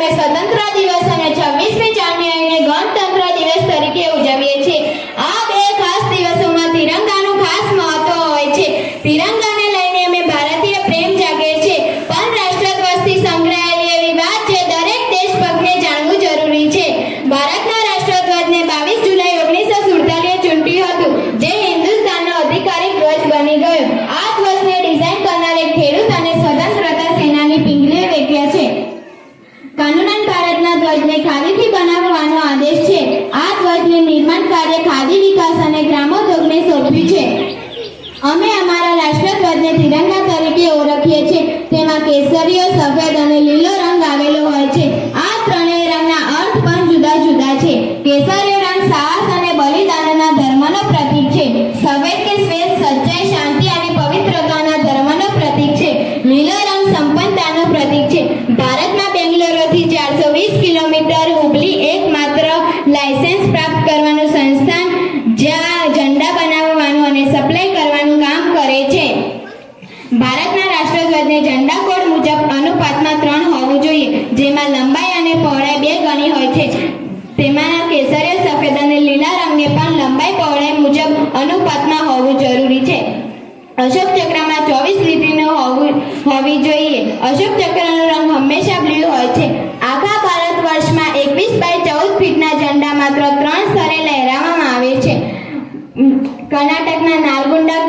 અમે સ્વતંત્ર દિવસ અને 26મી જાન્યુઆરીને ગણતંત્ર દિવસ તરીકે ઉજવીએ છીએ. આ બે ખાસ દિવસોમાં તિરંગાનું ખાસ મહત્વ હોય છે. તિરંગાને લઈને અમે ભારતીય પ્રેમ જાગે છે, પણ રાષ્ટ્રધ્વજથી સંકળાયેલી એવી વાત જે દરેક દેશભક્તને જાણવું જરૂરી છે. ભારતના રાષ્ટ્રધ્વજને 22 જુલાઈ 1947 ચૂંટ્યું હતું, જે હિન્દુસ્તાનનો અધિકારિક ધ્વજ બની ગયો. આ ધ્વજને ડિઝાઇન કરનાર એક ખેડૂત અને સ્વતંત્રતા સેનાની પિંગલીએ વેચ્યા છે. કાનૂનન ભારતના ધ્વજને ખાદીથી બનાવવાનો આદેશ છે. આ ધ્વજનું નિર્માણ કાર્ય ખાદી વિકાસ અને ગ્રામોદ્યોગને સોંપ્યું છે. અમે અમારા રાષ્ટ્રધ્વજને તિરંગા તરીકે ઓળખીએ છીએ. તેમાં કેસરીયો, સફેદ અને લીલો રંગ આવેલો હોય છે. આ ત્રણેય રંગના અર્થ પણ જુદા જુદા છે. કેસરીયો રંગ સાહસ અને બલિદાનના ધર્મનો પ્રતીક છે. સફેદ કે શ્વેત સચ્ચાઈ, શાંતિ અને પવિત્રતાના ધર્મનો પ્રતીક છે. લીલો રંગ સંપન્નતાનો પ્રતીક છે. ભારતમાં બેંગ્લોરથી 420 કિલોમીટર હુબલી એકમાત્ર લાયસન્સ પ્રાપ્ત કરવાનું સંસ્થાન જ્યાં ઝંડા બનાવવાનું અને સપ્લાય કરવાનું કામ કરે છે. ભારતના રાષ્ટ્રધ્વજને ઝંડા કોડ મુજબ અનુપાતમાં 3 હોવું જોઈએ, જેમાં લંબાઈ અને પહોળાઈ 2 ગણી હોય છે. તેમાંના કેસરીય, સફેદ અને લીલા રંગને પણ લંબાઈ પહોળાઈ મુજબ અનુપાતમાં હોવું જરૂરી છે. અશોક ચક્રમાં 24 લીટીનો હોવી જોઈએ. અશોક ચક્રનો રંગ હંમેશા બ્લુ હોય છે. આખા ભારત વર્ષમાં 21 બાય 14 ફીટના ઝંડા માત્ર 3 સ્તરે લહેરાવવામાં આવે છે. કર્ણાટકના નાલગુંડા